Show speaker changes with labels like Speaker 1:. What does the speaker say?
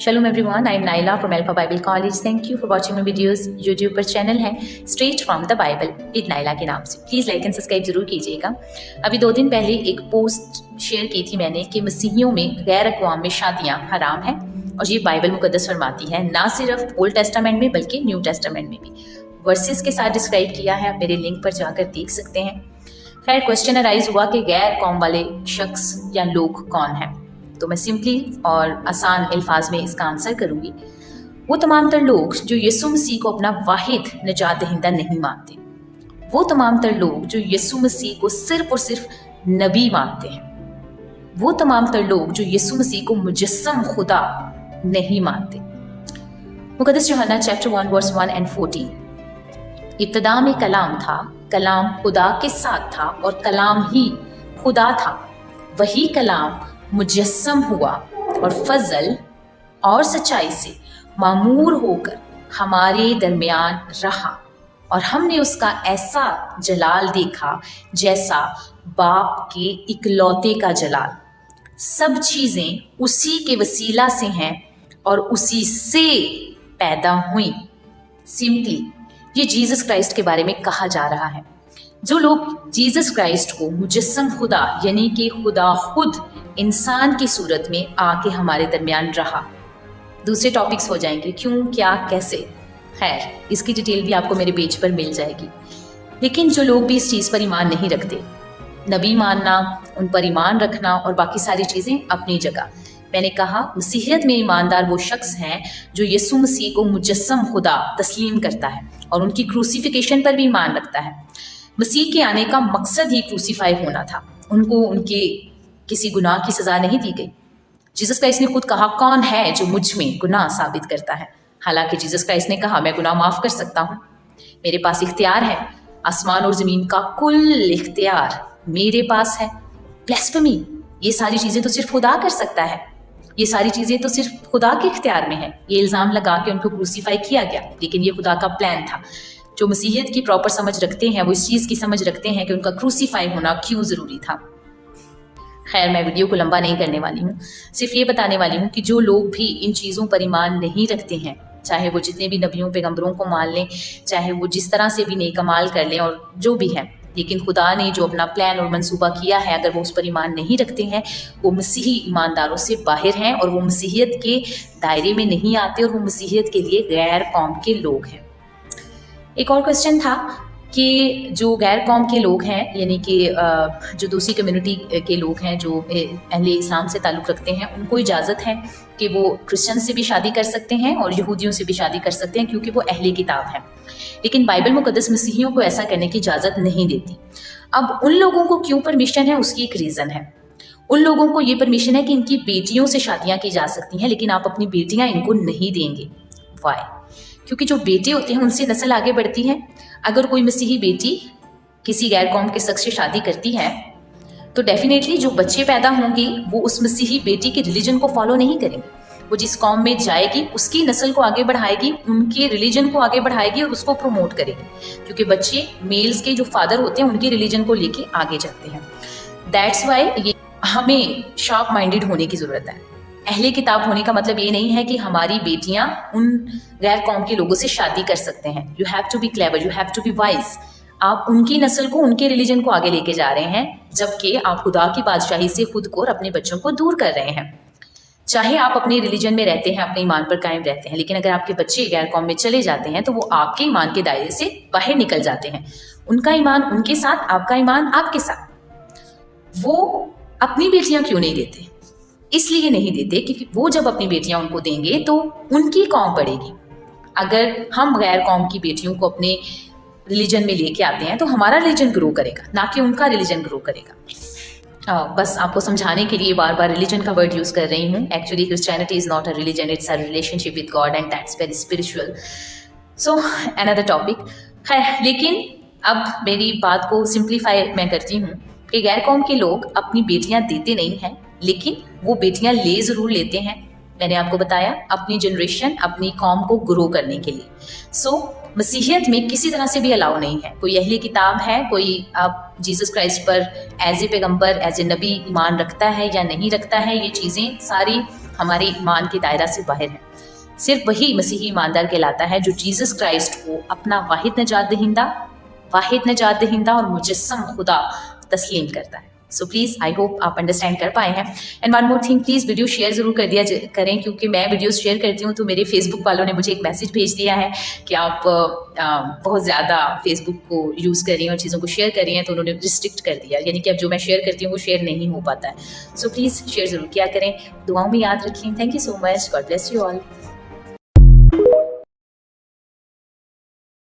Speaker 1: Shalom everyone, I am Naila from Alpha Bible College. Thank you for watching my videos. YouTube पर channel है Straight from the Bible with Naila के नाम से. Please like and subscribe जरूर कीजिएगा. अभी 2 दिन पहले एक पोस्ट शेयर की थी मैंने कि मसीहियों में गैर अक़वाम में शादियाँ हराम हैं और ये बाइबल मुक़द्दस फरमाती है, ना सिर्फ ओल्ड टेस्टामेंट में बल्कि न्यू टेस्टामेंट में भी. वर्सेस के साथ डिस्क्राइब किया है, आप मेरे लिंक पर जाकर देख सकते हैं. खैर क्वेश्चन अराइज हुआ कि गैर कौम वाले शख्स या लोग कौन हैं. तो मैं सिंपली और आसान अल्फाज में इसका आंसर करूँगी. वो तमाम तर लोग जो यीशु मसीह को अपना वाहिद निजात दहिंदा नहीं मानते, वो तमाम तर लोग जो यीशु मसीह को सिर्फ और सिर्फ नबी मानते हैं, वो तमाम तर लोग जो यीशु मसीह को मुजस्सम खुदा नहीं मानते. मुक़द्दस यूहन्ना चैप्टर 1 वर्स 1 and 14. इब्तिदा में कलाम था, कलाम खुदा के साथ था और कलाम ही खुदा था. वही कलाम मुजस्सम हुआ और फजल और सच्चाई से मामूर होकर हमारे दरमियान रहा और हमने उसका ऐसा जलाल देखा जैसा बाप के इकलौते का जलाल. सब चीज़ें उसी के वसीला से हैं और उसी से पैदा हुई. सिंपली ये जीसस क्राइस्ट के बारे में कहा जा रहा है. जो लोग जीसस क्राइस्ट को मुजस्सम खुदा यानी कि खुदा खुद इंसान की सूरत में आके हमारे दरमियान रहा. दूसरे टॉपिक्स हो जाएंगे, क्यों, क्या, कैसे. खैर इसकी डिटेल भी आपको मेरे पेज पर मिल जाएगी. लेकिन जो लोग भी इस चीज़ पर ईमान नहीं रखते, नबी मानना, उन पर ईमान रखना और बाकी सारी चीज़ें अपनी जगह. मैंने कहा मसीहियत में ईमानदार वो शख्स हैं जो यीशु मसीह को मुजस्सम खुदा तस्लीम करता है और उनकी क्रूसिफिकेशन पर भी ईमान रखता है. मसीह के आने का मकसद ही क्रूसीफाई होना था. उनको उनके किसी गुनाह की सज़ा नहीं दी गई. जीसस क्राइस्ट ने खुद कहा, कौन है जो मुझ में गुनाह साबित करता है. हालांकि जीसस क्राइस्ट ने कहा, मैं गुनाह माफ़ कर सकता हूँ, मेरे पास इख्तियार है. आसमान और ज़मीन का कुल इख्तियार मेरे पास है. ब्लास्फेमी, ये सारी चीज़ें तो सिर्फ खुदा कर सकता है, ये सारी चीज़ें तो सिर्फ खुदा के इख्तियार में है. ये इल्ज़ाम लगा के उनको क्रूसीफाई किया गया, लेकिन ये खुदा का प्लान था. जो मसीहियत की प्रॉपर समझ रखते हैं वो इस चीज़ की समझ रखते हैं कि उनका क्रूसीफाई होना क्यों ज़रूरी था. खैर मैं वीडियो को लंबा नहीं करने वाली हूँ, सिर्फ ये बताने वाली हूँ कि जो लोग भी इन चीज़ों पर ईमान नहीं रखते हैं, चाहे वो जितने भी नबियों पैगंबरों को मान लें, चाहे वो जिस तरह से भी नेक अमाल कर लें और जो भी है, लेकिन खुदा ने जो अपना प्लान और मंसूबा किया है, अगर वो उस पर ईमान नहीं रखते हैं, वो मसीही ईमानदारों से बाहर हैं और वो मसीहियत के दायरे में नहीं आते और वो मसीहियत के लिए गैर कौम के लोग हैं. एक और क्वेश्चन था कि जो गैर कौम के लोग हैं, यानी कि जो दूसरी कम्युनिटी के लोग हैं जो अहले इस्लाम से ताल्लुक़ रखते हैं, उनको इजाज़त है कि वो क्रिश्चियन से भी शादी कर सकते हैं और यहूदियों से भी शादी कर सकते हैं क्योंकि वो अहले किताब हैं. लेकिन बाइबल मुक़द्दस मसीहियों को ऐसा करने की इजाज़त नहीं देती. अब उन लोगों को क्यों परमिशन है, उसकी एक रीज़न है. उन लोगों को ये परमिशन है कि इनकी बेटियों से शादियाँ की जा सकती हैं, लेकिन आप अपनी बेटियाँ इनको नहीं देंगे. वाई? क्योंकि जो बेटे होते हैं उनसे नस्ल आगे बढ़ती है. अगर कोई मसीही बेटी किसी गैर कौम के शख्स से शादी करती है तो डेफिनेटली जो बच्चे पैदा होंगे वो उस मसीही बेटी के रिलीजन को फॉलो नहीं करेंगे. वो जिस कौम में जाएगी उसकी नस्ल को आगे बढ़ाएगी, उनके रिलीजन को आगे बढ़ाएगी और उसको प्रमोट करेगी, क्योंकि बच्चे मेल्स के जो फादर होते हैं उनके रिलीजन को लेके आगे जाते हैं. दैट्स वाई ये हमें शार्प माइंडेड होने की ज़रूरत है. अहले किताब होने का मतलब ये नहीं है कि हमारी बेटियां उन गैर कौम के लोगों से शादी कर सकते हैं. You have to be clever, you have to be wise. आप उनकी नस्ल को, उनके रिलीजन को आगे लेके जा रहे हैं, जबकि आप खुदा की बादशाही से खुद को और अपने बच्चों को दूर कर रहे हैं. चाहे आप अपने रिलीजन में रहते हैं, अपने ईमान पर कायम रहते हैं, लेकिन अगर आपके बच्चे गैर कौम में चले जाते हैं तो वो आपके ईमान के दायरे से बाहर निकल जाते हैं. उनका ईमान उनके साथ, आपका ईमान आपके साथ. वो अपनी बेटियां क्यों नहीं देते? इसलिए नहीं देते क्योंकि वो जब अपनी बेटियां उनको देंगे तो उनकी कौम बढ़ेगी. अगर हम गैर कौम की बेटियों को अपने रिलीजन में लेके आते हैं तो हमारा रिलीजन ग्रो करेगा, ना कि उनका रिलीजन ग्रो करेगा. बस आपको समझाने के लिए बार बार रिलीजन का वर्ड यूज़ कर रही हूँ. Actually Christianity is not a religion, it's a relationship with God and that's very spiritual. So another topic. खैर लेकिन अब मेरी बात को सिंप्लीफाई मैं करती हूँ कि गैर कौम के लोग अपनी बेटियाँ देते नहीं हैं, लेकिन वो बेटियां ले ज़रूर लेते हैं. मैंने आपको बताया, अपनी जनरेशन, अपनी कौम को ग्रो करने के लिए. सो मसीहियत में किसी तरह से भी अलाउ नहीं है. कोई अहले किताब है, कोई आप जीसस क्राइस्ट पर एज ए पैगंबर, एज ए नबी ईमान रखता है या नहीं रखता है, ये चीज़ें सारी ہمارے ایمان کے دائرہ سے باہر ہیں. صرف وہی مسیحی ایماندار کہلاتا ہے جو جیزس کرائسٹ کو اپنا واحد نجات دہندہ اور مجسم خدا تسلیم کرتا ہے. سو پلیز آئی ہوپ آپ انڈرسٹینڈ کر پائے ہیں. And one more thing, please video share ضرور کر دیا کریں، کیونکہ میں ویڈیوز شیئر کرتی ہوں تو میرے فیس بک والوں نے مجھے ایک میسیج بھیج دیا ہے کہ آپ بہت زیادہ فیس بک کو یوز کر رہی ہیں اور چیزوں کو شیئر کر رہی ہیں، تو انہوں نے ریسٹرکٹ کر دیا، یعنی کہ اب جو میں شیئر کرتی ہوں وہ شیئر نہیں ہو پاتا ہے. سو پلیز شیئر ضرور کیا کریں. دعاؤں میں یاد رکھیں. Thank you so much. God bless you all.